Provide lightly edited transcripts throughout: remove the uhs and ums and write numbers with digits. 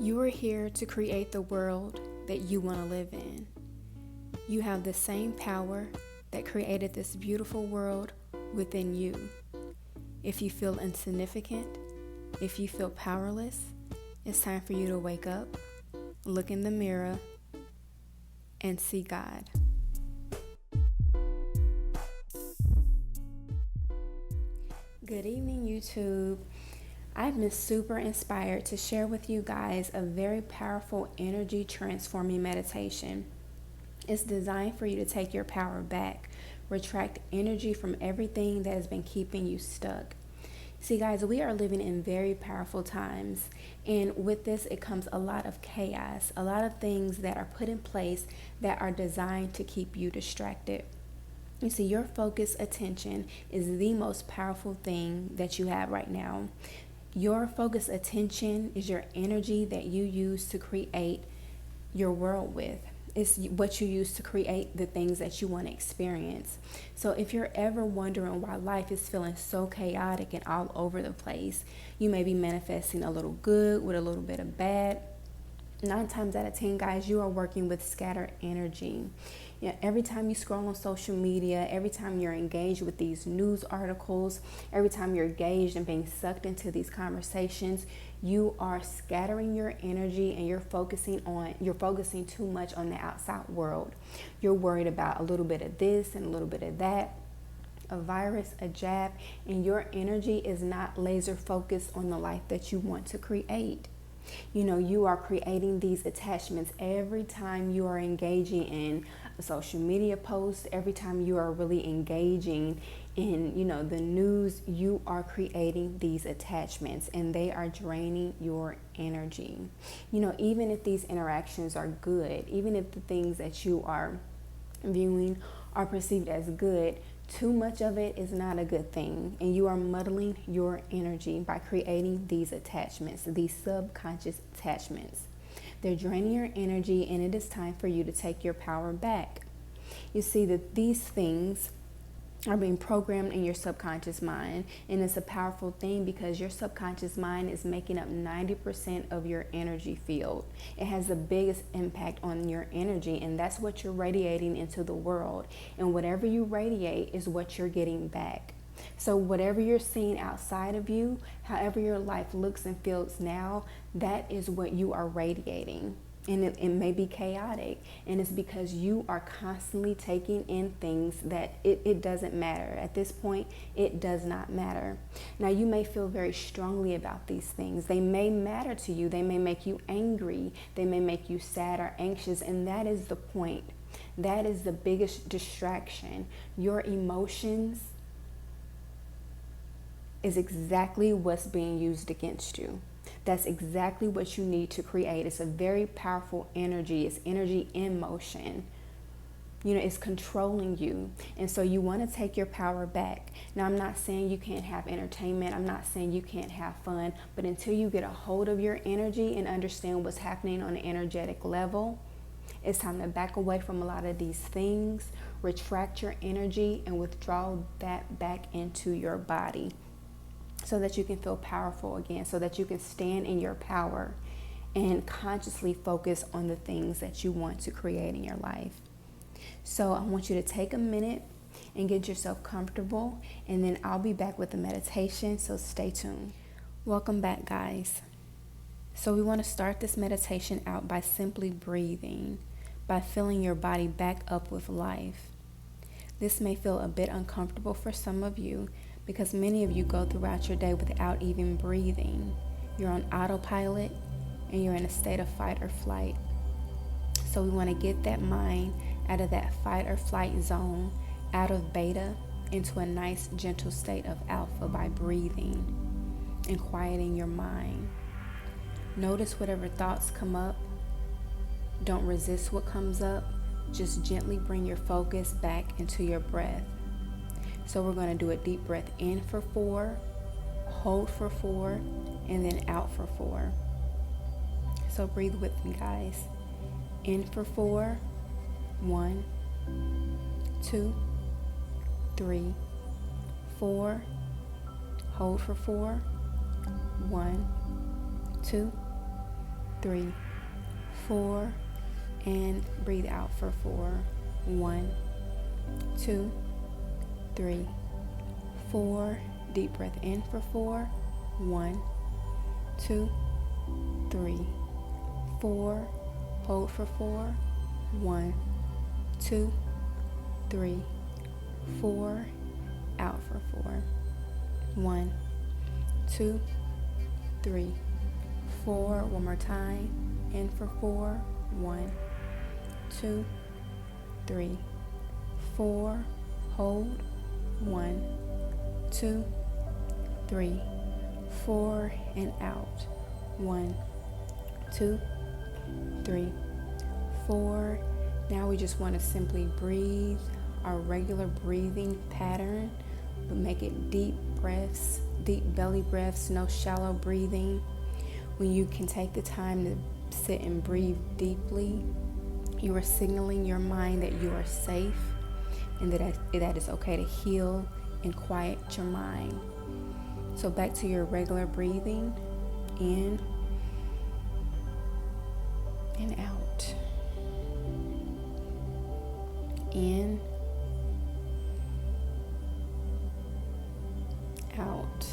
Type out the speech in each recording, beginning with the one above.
You are here to create the world that you want to live in. You have the same power that created this beautiful world within you. If you feel insignificant, if you feel powerless, it's time for you to wake up, look in the mirror, and see God. Good evening, YouTube. I've been super inspired to share with you guys a very powerful energy transforming meditation. It's designed for you to take your power back, retract energy from everything that has been keeping you stuck. See, guys, we are living in very powerful times, and with this, it comes a lot of chaos, a lot of things that are put in place that are designed to keep you distracted. You see, your focused attention is the most powerful thing that you have right now. Your focused attention is your energy that you use to create your world with. It's what you use to create the things that you want to experience. So if you're ever wondering why life is feeling so chaotic and all over the place, you may be manifesting a little good with a little bit of bad. 9 times out of 10, guys, you are working with scattered energy. Every time you scroll on social media, every time you're engaged with these news articles, every time you're engaged and being sucked into these conversations, you are scattering your energy and you're focusing too much on the outside world. You're worried about a little bit of this and a little bit of that, a virus, a jab, and your energy is not laser focused on the life that you want to create. You are creating these attachments every time you are engaging in a social media post, every time you are really engaging in, the news, you are creating these attachments and they are draining your energy. Even if these interactions are good, even if the things that you are viewing are perceived as good, too much of it is not a good thing, and you are muddling your energy by creating these attachments, these subconscious attachments. They're draining your energy, and it is time for you to take your power back. You see that these things are being programmed in your subconscious mind, and it's a powerful thing because your subconscious mind is making up 90% of your energy field. It has the biggest impact on your energy, and that's what you're radiating into the world, and whatever you radiate is what you're getting back. So whatever you're seeing outside of you, however your life looks and feels now, that is what you are radiating. And it may be chaotic, and it's because you are constantly taking in things that it doesn't matter. At this point, it does not matter. Now, you may feel very strongly about these things. They may matter to you. They may make you angry. They may make you sad or anxious, and that is the point. That is the biggest distraction. Your emotions is exactly what's being used against you. That's exactly what you need to create. It's a very powerful energy. It's energy in motion. It's controlling you. And so you want to take your power back. Now, I'm not saying you can't have entertainment. I'm not saying you can't have fun. But until you get a hold of your energy and understand what's happening on an energetic level, it's time to back away from a lot of these things, retract your energy, and withdraw that back into your body, so that you can feel powerful again, so that you can stand in your power and consciously focus on the things that you want to create in your life. So I want you to take a minute and get yourself comfortable, and then I'll be back with the meditation, so stay tuned. Welcome back, guys. So we want to start this meditation out by simply breathing, by filling your body back up with life. This may feel a bit uncomfortable for some of you, because many of you go throughout your day without even breathing. You're on autopilot and you're in a state of fight or flight. So we want to get that mind out of that fight or flight zone, out of beta, into a nice gentle state of alpha by breathing and quieting your mind. Notice whatever thoughts come up. Don't resist what comes up. Just gently bring your focus back into your breath. So we're going to do a deep breath in for 4, hold for 4, and then out for 4. So breathe with me, guys. In for 4, 1, 2, 3, 4. Hold for 4, 1, 2, 3, 4, and breathe out for 4. 1, 2, 3, 4. Deep breath in for 4. 1, 2, 3, 4. Hold for 4. 1, 2, 3, 4. Out for 4. 1, 2, 3, 4. One more time. In for 4. 1, 2, 3, 4. Hold. 1, 2, 3, 4. And out. 1, 2, 3, 4. Now we just want to simply breathe our regular breathing pattern, but make it deep breaths, deep belly breaths, no shallow breathing. When you can take the time to sit and breathe deeply, you are signaling your mind that you are safe and that it's okay to heal and quiet your mind. So back to your regular breathing, in and out. In, out.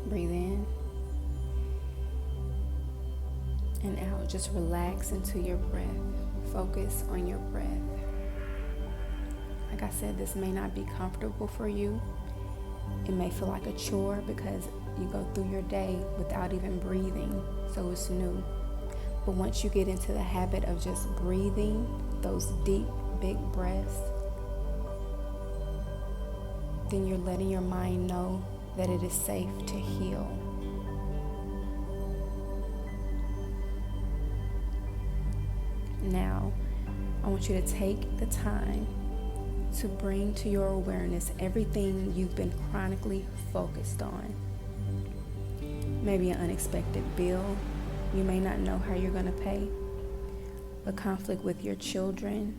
Breathe in and out. Just relax into your breath. Focus on your breath. Like I said, this may not be comfortable for you. It may feel like a chore because you go through your day without even breathing, so it's new. But once you get into the habit of just breathing those deep, big breaths, then you're letting your mind know that it is safe to heal. Now, I want you to take the time to bring to your awareness everything you've been chronically focused on. Maybe an unexpected bill you may not know how you're going to pay, a conflict with your children,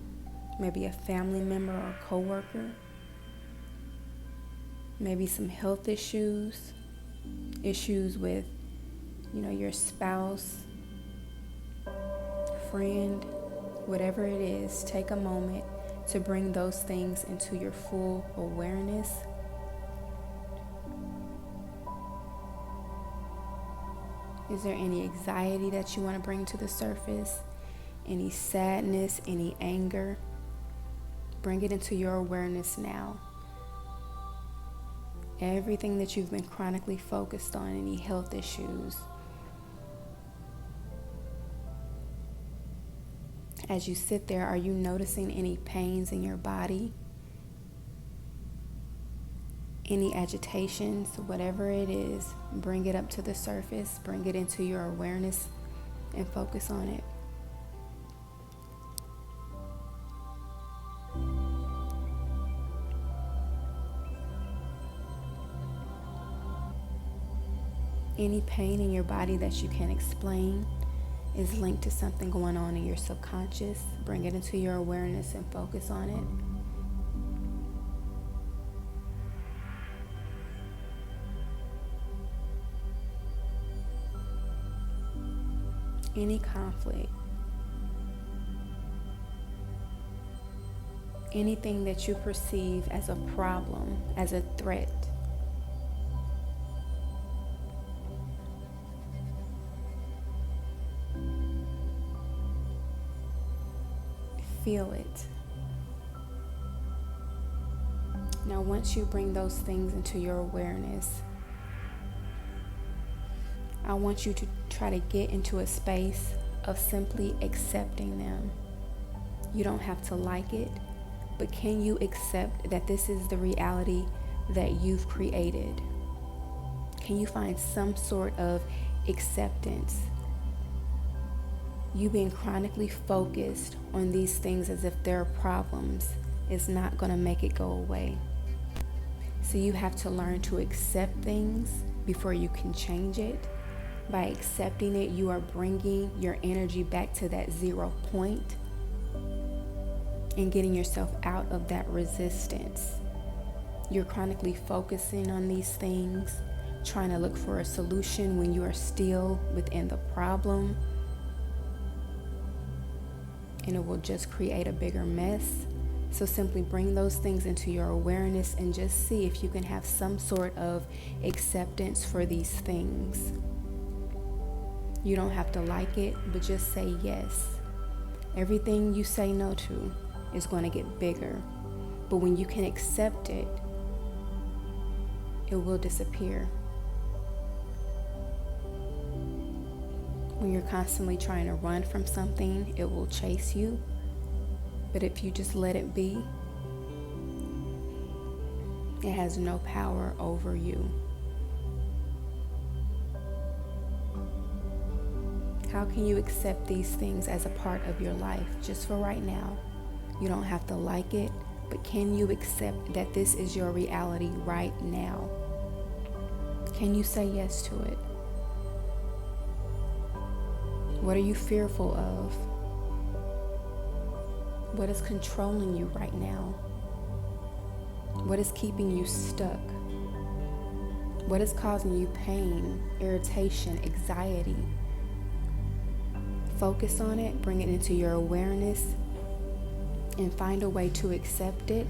maybe a family member or coworker, maybe some health issues with, your spouse, friend, whatever it is. Take a moment to bring those things into your full awareness. Is there any anxiety that you want to bring to the surface? Any sadness, any anger? Bring it into your awareness now. Everything that you've been chronically focused on, any health issues. As you sit there, are you noticing any pains in your body? Any agitations, whatever it is, bring it up to the surface, bring it into your awareness and focus on it. Any pain in your body that you can't explain is linked to something going on in your subconscious. Bring it into your awareness and focus on it. Any conflict, anything that you perceive as a problem, as a threat, feel it. Now, once you bring those things into your awareness, I want you to try to get into a space of simply accepting them. You don't have to like it, but can you accept that this is the reality that you've created? Can you find some sort of acceptance? You being chronically focused on these things as if they're problems is not going to make it go away. So you have to learn to accept things before you can change it. By accepting it, you are bringing your energy back to that 0 point and getting yourself out of that resistance. You're chronically focusing on these things, trying to look for a solution when you are still within the problem, and it will just create a bigger mess. So simply bring those things into your awareness and just see if you can have some sort of acceptance for these things. You don't have to like it, but just say yes. Everything you say no to is going to get bigger. But when you can accept it, it will disappear. When you're constantly trying to run from something, it will chase you. But if you just let it be, it has no power over you. How can you accept these things as a part of your life just for right now? You don't have to like it, but can you accept that this is your reality right now? Can you say yes to it? What are you fearful of? What is controlling you right now? What is keeping you stuck? What is causing you pain, irritation, anxiety? Focus on it, bring it into your awareness, and find a way to accept it.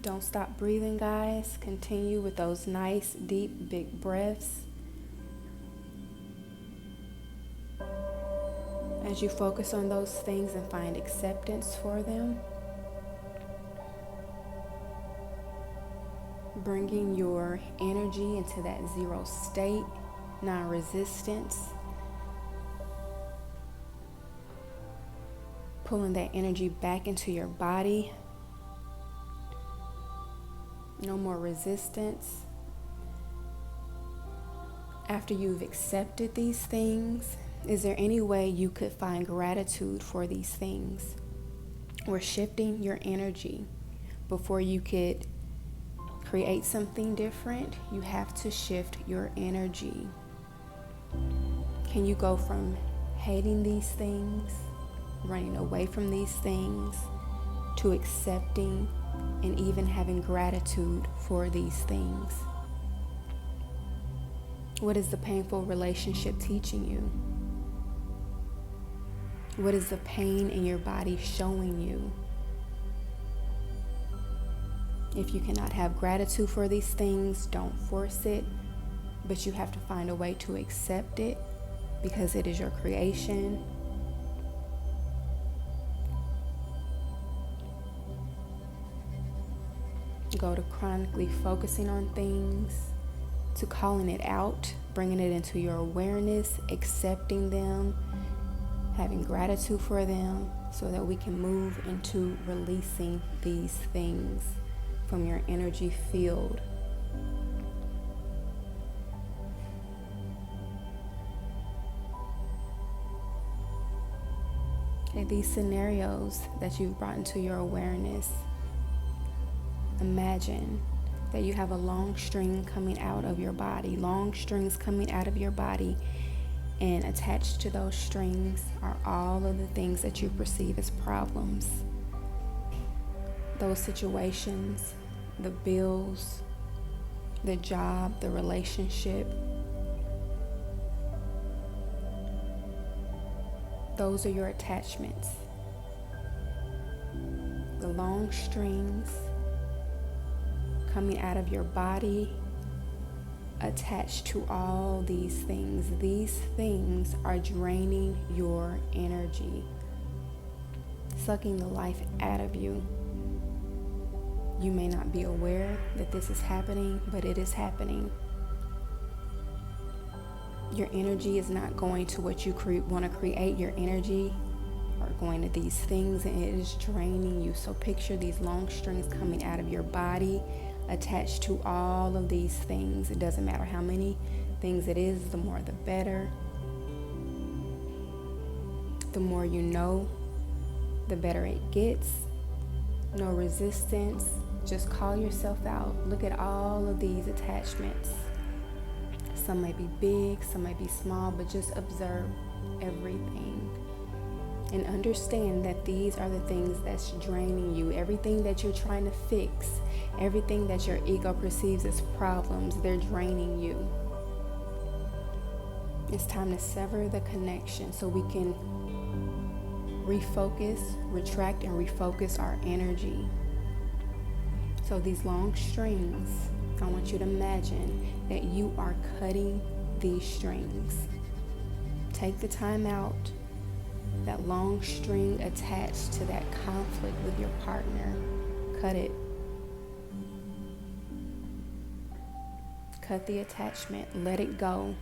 Don't stop breathing, guys. Continue with those nice, deep, big breaths. As you focus on those things and find acceptance for them, bringing your energy into that zero state, non-resistance, pulling that energy back into your body. No more resistance. After you've accepted these things, is there any way you could find gratitude for these things? We're shifting your energy. Before you could create something different, you have to shift your energy. Can you go from hating these things, running away from these things, to accepting and even having gratitude for these things? What is the painful relationship teaching you? What is the pain in your body showing you? If you cannot have gratitude for these things, don't force it, but you have to find a way to accept it because it is your creation. Go to chronically focusing on things, to calling it out, bringing it into your awareness, accepting them, having gratitude for them, so that we can move into releasing these things from your energy field. Okay, these scenarios that you've brought into your awareness, imagine that you have a long string coming out of your body, long strings coming out of your body, and attached to those strings are all of the things that you perceive as problems. Those situations, the bills, the job, the relationship, those are your attachments. The long strings coming out of your body attached to all these things. These things are draining your energy, sucking the life out of you. You may not be aware that this is happening, but it is happening. Your energy is not going to what you want to create. Your energy are going to these things, and it is draining you. So picture these long strings coming out of your body, attached to all of these things. It doesn't matter how many things it is, the more the better. The more you know, the better it gets. No resistance. Just call yourself out. Look at all of these attachments. Some may be big, some may be small, but just observe everything. And understand that these are the things that's draining you. Everything that you're trying to fix, everything that your ego perceives as problems, they're draining you. It's time to sever the connection so we can refocus, retract, and refocus our energy. So these long strings, I want you to imagine that you are cutting these strings. Take the time out. That long string attached to that conflict with your partner, cut it. Cut the attachment. Let it go.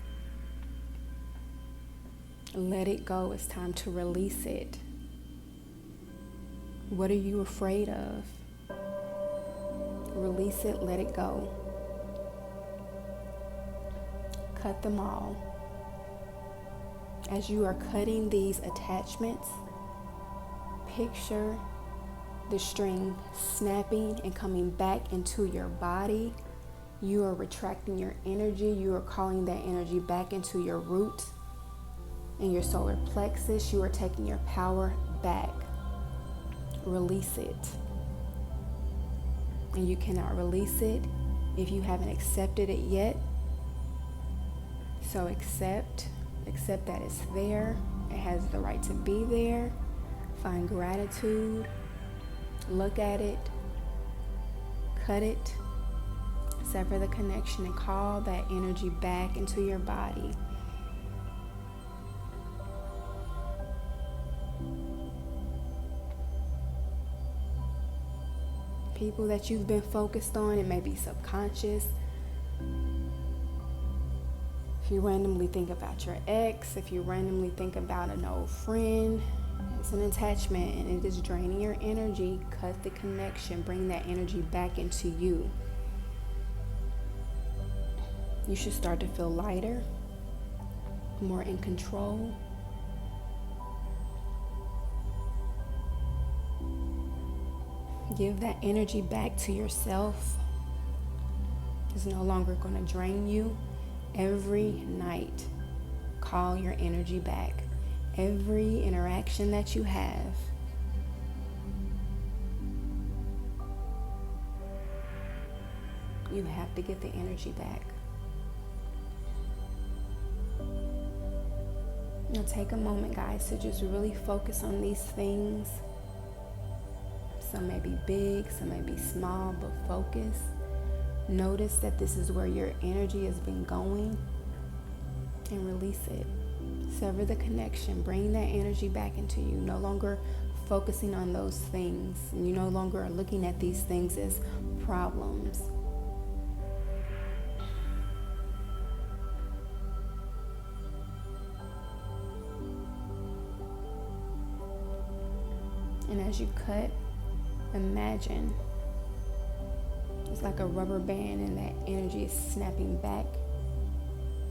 Let it go. It's time to release it. What are you afraid of? Release it. Let it go. Cut them all. As you are cutting these attachments, picture the string snapping and coming back into your body. You are retracting your energy. You are calling that energy back into your root and your solar plexus. You are taking your power back. Release it. And you cannot release it if you haven't accepted it yet. So accept that it's there. It has the right to be there. Find gratitude. Look at it. Cut it. Sever the connection and call that energy back into your body. People that you've been focused on, it may be subconscious. If you randomly think about your ex, if you randomly think about an old friend, it's an attachment and it is draining your energy. Cut the connection. Bring that energy back into you. You should start to feel lighter, more in control. Give that energy back to yourself. It's no longer going to drain you. Every night, call your energy back. Every interaction that you have, you have to get the energy back. Now take a moment, guys, to just really focus on these things. Some may be big, some may be small, but focus. Notice that this is where your energy has been going and release it. Sever the connection. Bring that energy back into you. No longer focusing on those things. You no longer are looking at these things as problems. And as you cut, imagine it's like a rubber band and that energy is snapping back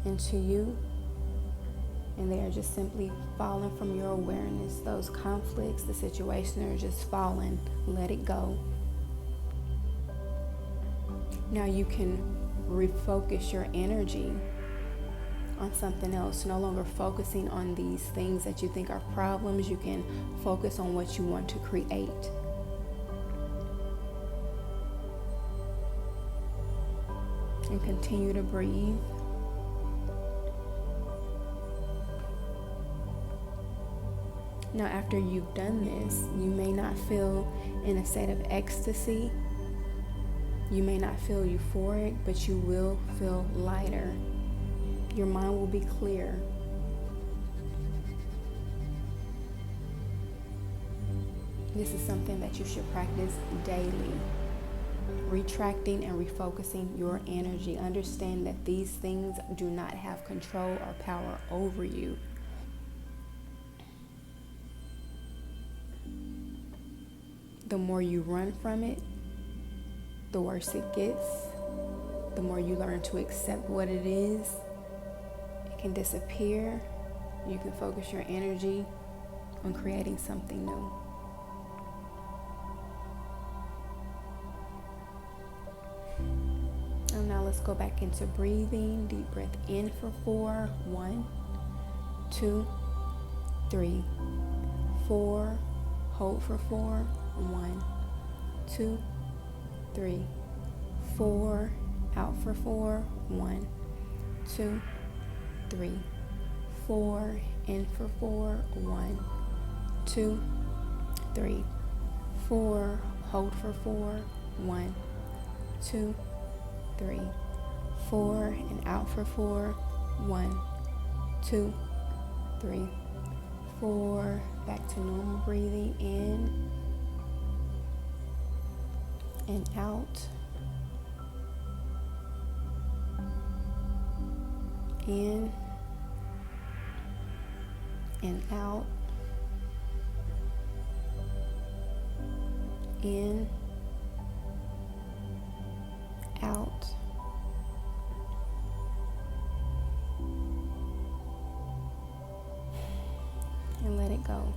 into you. And they are just simply falling from your awareness. Those conflicts, the situations are just falling. Let it go. Now you can refocus your energy on something else. No longer focusing on these things that you think are problems. You can focus on what you want to create. And continue to breathe. Now, after you've done this, you may not feel in a state of ecstasy. You may not feel euphoric, but you will feel lighter. Your mind will be clear. This is something that you should practice daily. Retracting and refocusing your energy. Understand that these things do not have control or power over you. The more you run from it, the worse it gets. The more you learn to accept what it is, it can disappear. You can focus your energy on creating something new. let's go back into breathing. Deep breath in for 4. 1, 2, 3, 4. Hold for 4. 1, 2, 3, 4. Out for 4. 1, 2, 3, 4. In for 4. 1, 2, 3, 4. Hold for 4. 1, 2, 3, 4. And out for 4. 1, 2, 3, 4. Back to normal breathing in and out. In and out. In, out. And let it go.